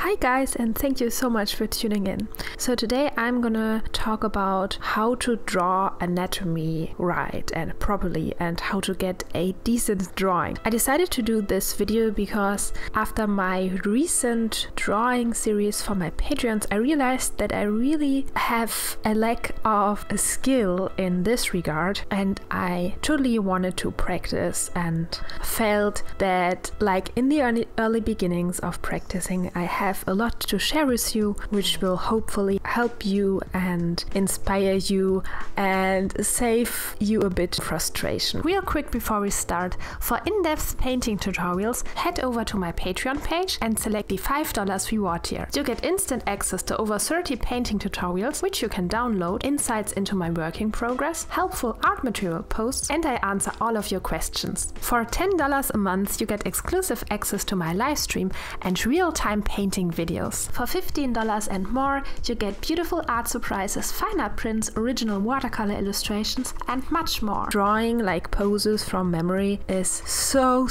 Hi guys, and thank you so much for tuning in. So today I'm gonna talk about how to draw anatomy right and properly and how to get a decent drawing. I decided to do this video because after my recent drawing series for my Patreons, I realized that I really have a lack of a skill in this regard, and I totally wanted to practice and felt that like in the early beginnings of practicing, I have a lot to share with you, which will hopefully help you and inspire you and save you a bit of frustration. Real quick before we start, for in-depth painting tutorials, head over to my Patreon page and select the $5 reward tier. You get instant access to over 30 painting tutorials, which you can download, insights into my work in progress, helpful art material posts, and I answer all of your questions. For $10 a month, you get exclusive access to my live stream and real-time painting videos. For $15 and more, you get beautiful art surprises, fine art prints, original watercolor illustrations, and much more. Drawing like poses from memory is so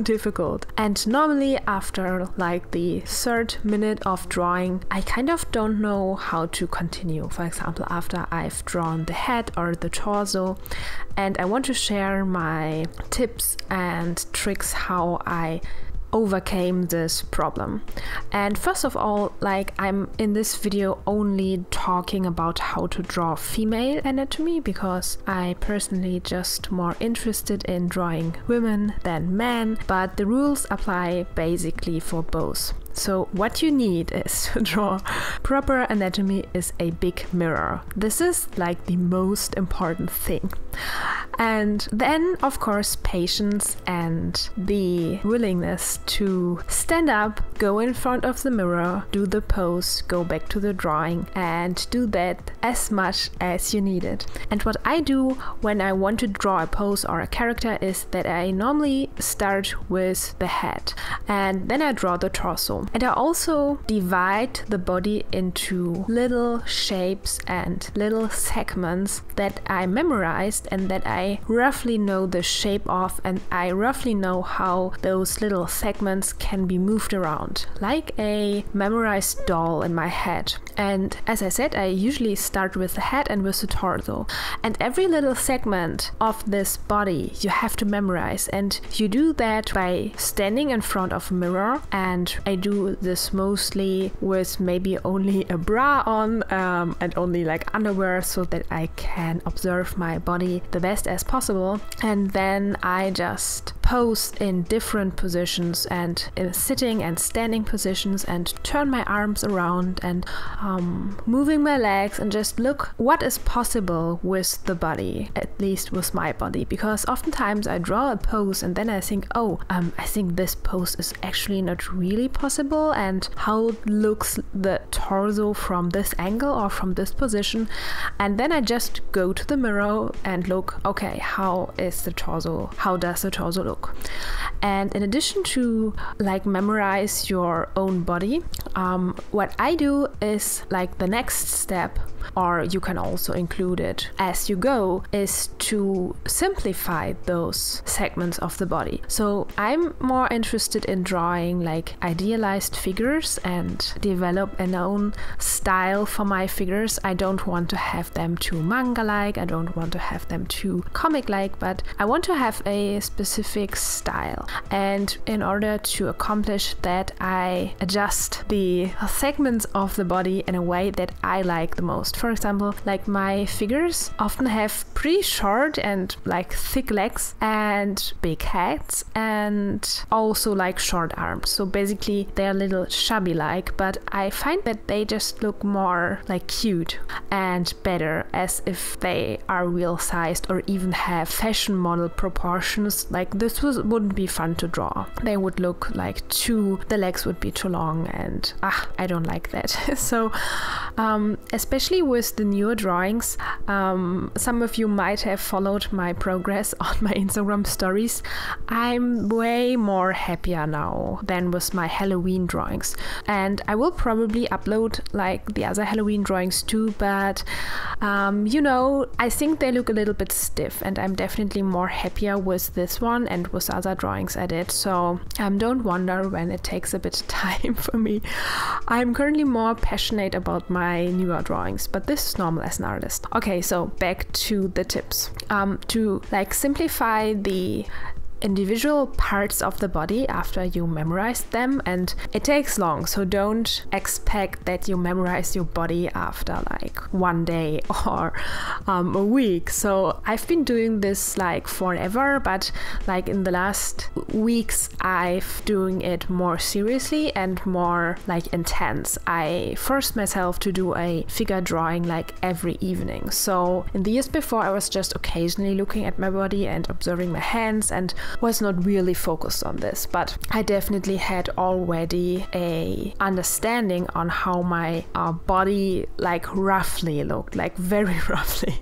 difficult, and normally after like the third minute of drawing, I kind of don't know how to continue. For example, after I've drawn the head or the torso, and I want to share my tips and tricks how I overcame this problem. And first of all, like, I'm in this video only talking about how to draw female anatomy because I personally just more interested in drawing women than men, but the rules apply basically for both. So what you need is to draw proper anatomy is a big mirror. This is like the most important thing. And then, of course, patience and the willingness to stand up, go in front of the mirror, do the pose, go back to the drawing, and do that as much as you need it. And what I do when I want to draw a pose or a character is that I normally start with the head, and then I draw the torso. And I also divide the body into little shapes and little segments that I memorized and that I roughly know the shape of, and I roughly know how those little segments can be moved around, like a memorized doll in my head. And as I said, I usually start with the head and with the torso. And every little segment of this body you have to memorize, and you do that by standing in front of a mirror, and I do this mostly with maybe only a bra on and only like underwear so that I can observe my body the best as possible. And then I just pose in different positions and in sitting and standing positions and turn my arms around and moving my legs and just look what is possible with the body, at least with my body, because oftentimes I draw a pose and then I think, oh, I think this pose is actually not really possible, and how looks the torso from this angle or from this position, and then I just go to the mirror and look, okay, how is the torso, how does the torso look? And in addition to like memorize your own body, what I do is like the next step, or you can also include it as you go, is to simplify those segments of the body. So I'm more interested in drawing like idealized figures and develop an own style for my figures. I don't want to have them too manga-like, I don't want to have them too comic-like, but I want to have a specific style. And in order to accomplish that, I adjust the segments of the body in a way that I like the most. For example, like my figures often have pretty short and like thick legs and big heads and also like short arms. So basically they're a little chubby like, but I find that they just look more like cute and better as if they are real sized or even have fashion model proportions. Like this wouldn't be fun to draw. They would look like the legs would be too long, and I don't like that. So especially with the newer drawings, some of you might have followed my progress on my Instagram stories. I'm way more happier now than with my Halloween drawings, and I will probably upload like the other Halloween drawings too, but you know, I think they look a little bit stiff, and I'm definitely more happier with this one and with other drawings I did. So don't wonder when it takes a bit of time for me. I'm currently more passionate about my newer drawings, but this is normal as an artist. Okay, so back to the tips. To like simplify the individual parts of the body after you memorize them, and it takes long, so don't expect that you memorize your body after like one day or a week. So I've been doing this like forever, but like in the last weeks I've doing it more seriously and more like intense. I forced myself to do a figure drawing like every evening. So in the years before I was just occasionally looking at my body and observing my hands and was not really focused on this, but I definitely had already a understanding on how my body like roughly looked, like very roughly,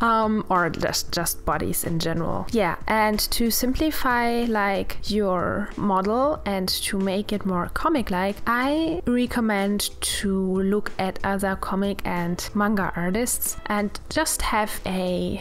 or just bodies in general. Yeah, and to simplify like your model and to make it more comic-like, I recommend to look at other comic and manga artists and just have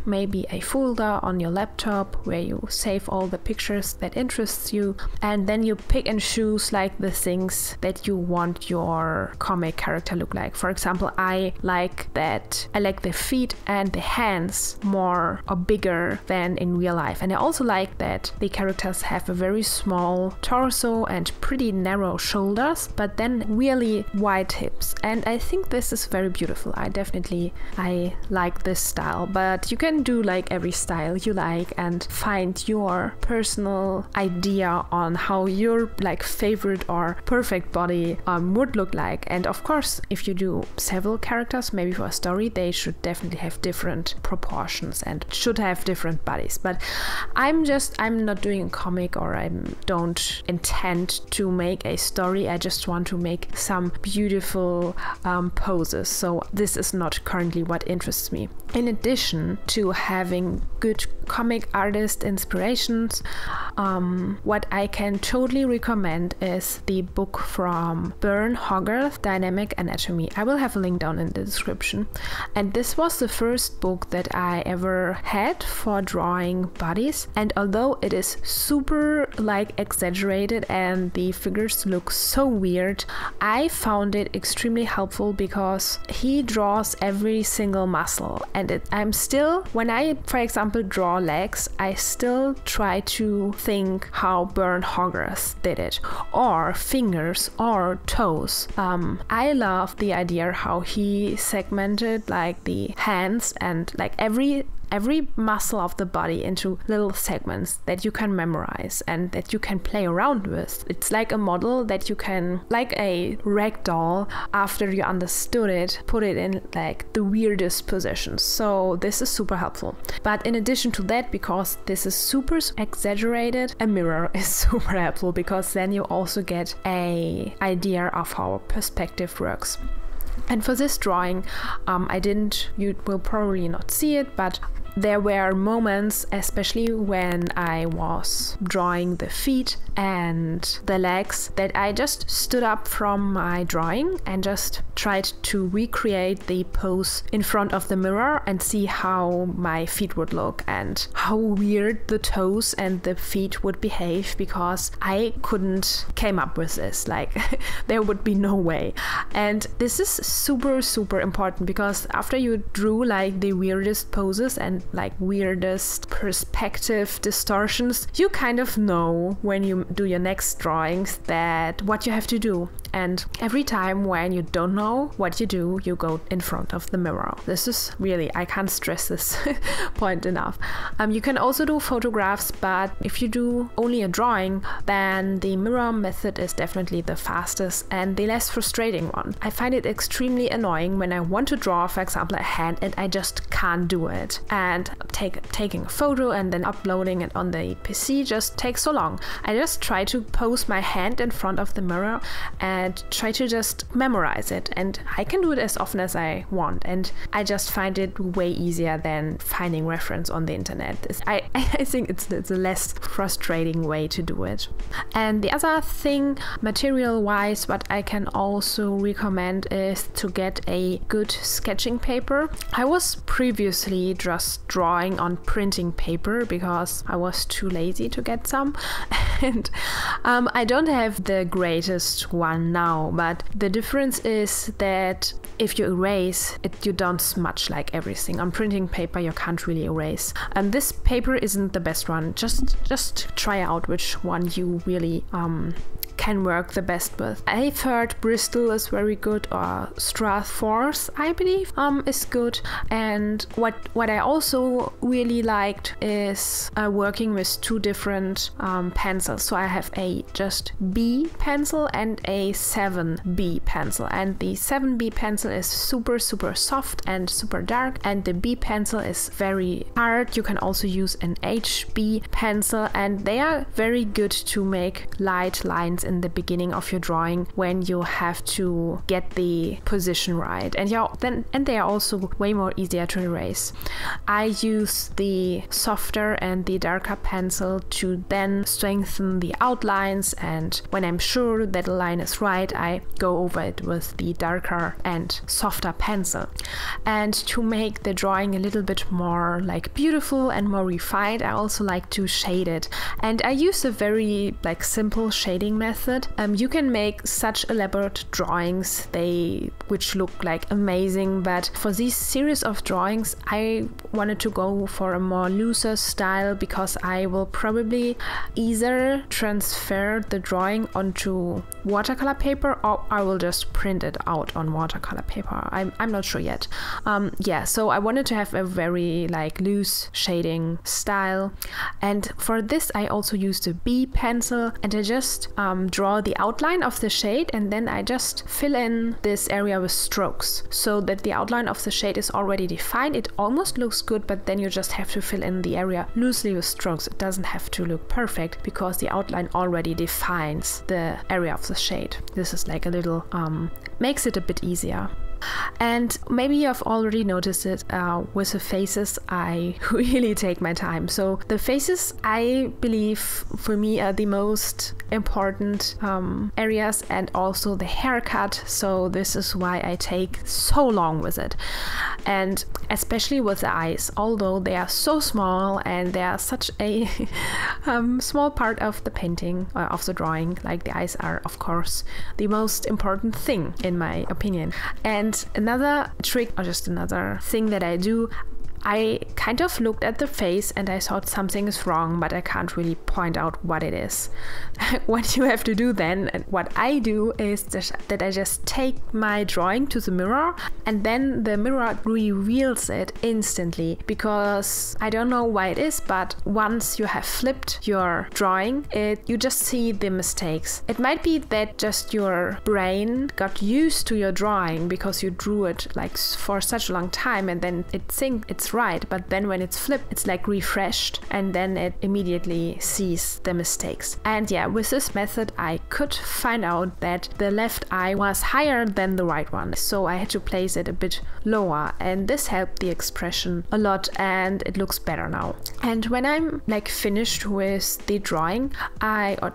maybe a folder on your laptop where you save all the pictures that interests you, and then you pick and choose like the things that you want your comic character look like. For example, I like the feet and the hands more or bigger than in real life, and I also like that the characters have a very small torso and pretty narrow shoulders, but then really wide hips, and I think this is very beautiful. I like this style, but you can do like every style you like and find your personal idea on how your like favorite or perfect body would look like. And of course, if you do several characters, maybe for a story, they should definitely have different proportions and should have different bodies. But I'm not doing a comic, or I don't intend to make a story. I just want to make some beautiful poses. So this is not currently what interests me. In addition to having good comic artist inspirations, what I can totally recommend is the book from Burne, Hogarth, Dynamic Anatomy. I will have a link down in the description. And this was the first book that I ever had for drawing bodies. And although it is super like exaggerated and the figures look so weird, I found it extremely helpful because he draws every single muscle. And I'm still, when I, for example, draw legs, I still try to think how Burne Hogarth did it, or fingers or toes. I love the idea how he segmented like the hands and like every muscle of the body into little segments that you can memorize and that you can play around with. It's like a model that you can, like a rag doll, after you understood it, put it in like the weirdest positions. So this is super helpful. But in addition to that, because this is super exaggerated, a mirror is super helpful, because then you also get an idea of how perspective works. And for this drawing, you will probably not see it, but there were moments, especially when I was drawing the feet and the legs, that I just stood up from my drawing and just tried to recreate the pose in front of the mirror and see how my feet would look and how weird the toes and the feet would behave, because I couldn't came up with this, like there would be no way. And this is super, super important, because after you drew like the weirdest poses and like weirdest perspective distortions, you kind of know when you do your next drawings that what you have to do. And every time when you don't know what you do, you go in front of the mirror. This is really, I can't stress this point enough. You can also do photographs, but if you do only a drawing, then the mirror method is definitely the fastest and the less frustrating one. I find it extremely annoying when I want to draw, for example, a hand and I just can't do it. And taking a photo and then uploading it on the PC just takes so long. I just try to pose my hand in front of the mirror and try to just memorize it, and I can do it as often as I want, and I just find it way easier than finding reference on the internet. I think it's a less frustrating way to do it. And the other thing, material wise, what I can also recommend is to get a good sketching paper. I was previously just drawing on printing paper because I was too lazy to get some. And I don't have the greatest one now, but the difference is that if you erase it, you don't smudge like everything. On printing paper you can't really erase. And this paper isn't the best one. Just try out which one you really can work the best with. I've heard Bristol is very good, or Strathmore, I believe, is good. And what I also really liked is working with two different pencils. So I have a just B pencil and a 7B pencil, and the 7B pencil is super soft and super dark, and the B pencil is very hard. You can also use an HB pencil, and they are very good to make light lines in the beginning of your drawing when you have to get the position right, and they are also way more easier to erase. I use the softer and the darker pencil to then strengthen the outlines, and when I'm sure that the line is right, I go over it with the darker and softer pencil. And to make the drawing a little bit more like beautiful and more refined, I also like to shade it, and I use a very like simple shading method. You can make such elaborate drawings which look like amazing, but for this series of drawings I wanted to go for a more looser style, because I will probably either transfer the drawing onto watercolor paper or I will just print it out on watercolor paper. I'm not sure yet. Yeah, so I wanted to have a very like loose shading style, and for this I also used a B pencil, and I just draw the outline of the shade, and then I just fill in this area with strokes so that the outline of the shade is already defined. It almost looks good, but then you just have to fill in the area loosely with strokes. It doesn't have to look perfect because the outline already defines the area of the shade. This is like a little makes it a bit easier. And maybe you've already noticed it with the faces, I really take my time. So the faces, I believe, for me are the most important areas, and also the haircut. So this is why I take so long with it. And especially with the eyes, although they are so small and they are such a small part of the painting, of the drawing, like the eyes are of course the most important thing in my opinion. And another trick, or just another thing that I do, I kind of looked at the face and I thought something is wrong, but I can't really point out what it is. What you have to do then, and what I do, is that I just take my drawing to the mirror, and then the mirror reveals it instantly, because I don't know why it is, but once you have flipped your drawing, you just see the mistakes. It might be that just your brain got used to your drawing because you drew it like for such a long time, and then it thinks it's right, but then when it's flipped, it's like refreshed, and then it immediately sees the mistakes. And yeah, with this method I could find out that the left eye was higher than the right one, so I had to place it a bit lower, and this helped the expression a lot, and it looks better now. And when I'm like finished with the drawing,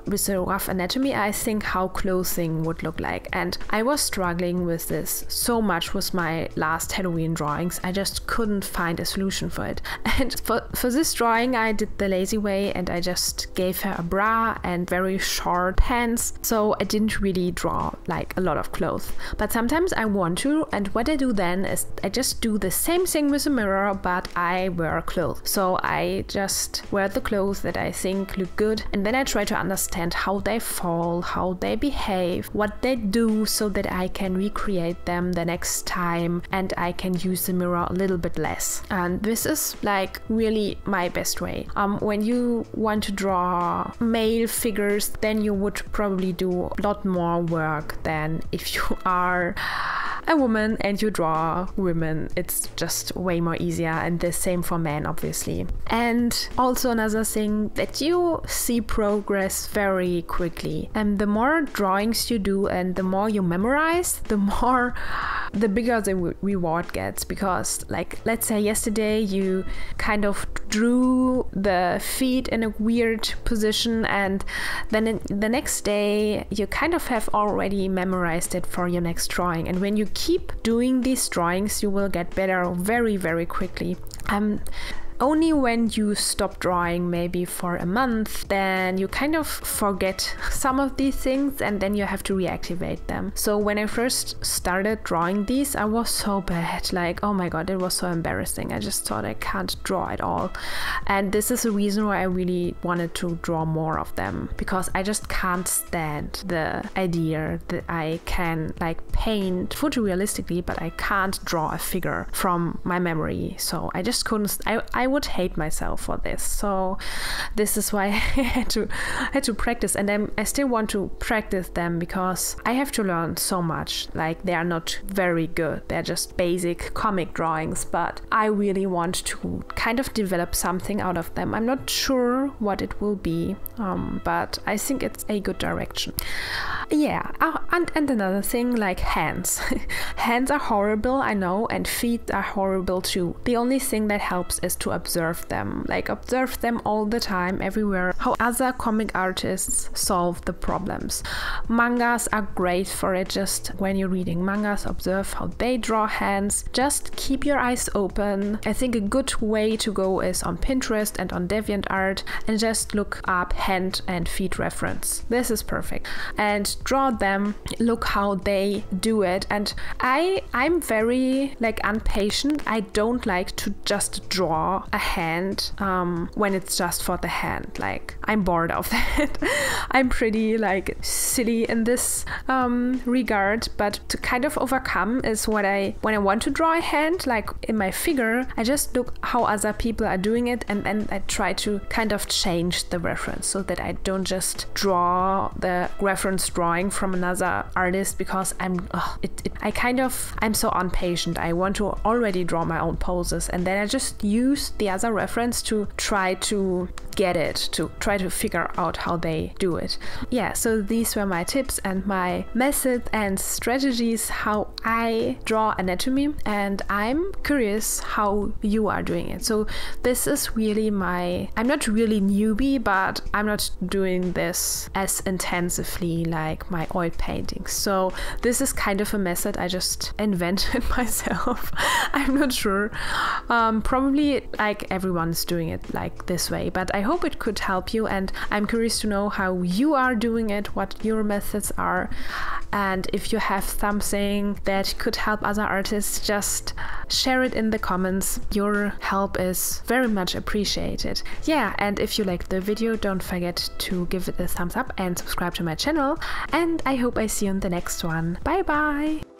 with the rough anatomy, I think how clothing would look like, and I was struggling with this so much with my last Halloween drawings. I just couldn't find a solution for it, and for this drawing I did the lazy way, and I just gave her a bra and very short pants, so I didn't really draw like a lot of clothes. But sometimes I want to, and what I do then is I just do the same thing with a mirror, but I wear clothes. So I just wear the clothes that I think look good, and then I try to understand how they fall, how they behave, what they do, so that I can recreate them the next time and I can use the mirror a little bit less. And this is like really my best way. When you want to draw male figures, then you would probably do a lot more work than if you are a woman and you draw women. It's just way more easier, and the same for men obviously. And also another thing, that you see progress very quickly, and the more drawings you do and the more you memorize, the more the bigger the reward gets. Because like, let's say yesterday you kind of drew the feet in a weird position, and then the next day you kind of have already memorized it for your next drawing. And when you keep doing these drawings, you will get better very, very quickly. Only when you stop drawing maybe for a month, then you kind of forget some of these things, and then you have to reactivate them. So when I first started drawing these, I was so bad, like, oh my god, it was so embarrassing. I just thought I can't draw at all. And this is a reason why I really wanted to draw more of them, because I just can't stand the idea that I can like paint photorealistically, but I can't draw a figure from my memory. So I just couldn't, I would hate myself for this. So this is why I had to practice, and I still want to practice them, because I have to learn so much. Like, they are not very good, they're just basic comic drawings, but I really want to kind of develop something out of them. I'm not sure what it will be, but I think it's a good direction. Yeah. And another thing, like hands. Hands are horrible, I know, and feet are horrible too. The only thing that helps is to observe them. Like, observe them all the time, everywhere, how other comic artists solve the problems. Mangas are great for it. Just when you're reading mangas, observe how they draw hands. Just keep your eyes open. I think a good way to go is on Pinterest and on DeviantArt, and just look up hand and feet reference. This is perfect. And draw them, look how they do it. And I'm very like impatient. I don't like to just draw a hand when it's just for the hand. Like, I'm bored of that. I'm pretty like silly in this regard, but to kind of overcome is when I want to draw a hand, like in my figure, I just look how other people are doing it, and then I try to kind of change the reference so that I don't just draw the reference drawing from another artist, because I'm so impatient. I want to already draw my own poses, and then I just use the other reference to try to get it, to try to figure out how they do it. Yeah, so these were my tips and my method and strategies how I draw anatomy, and I'm curious how you are doing it. So this is really I'm not really newbie, but I'm not doing this as intensively like my oil paintings. So this is kind of a method I just invented myself. I'm not sure. Probably like everyone's doing it like this way, but I hope it could help you, and I'm curious to know how you are doing it, what your methods are, and if you have something that could help other artists, just share it in the comments. Your help is very much appreciated. Yeah, and if you liked the video, don't forget to give it a thumbs up and subscribe to my channel, and I hope I see you in the next one. Bye bye!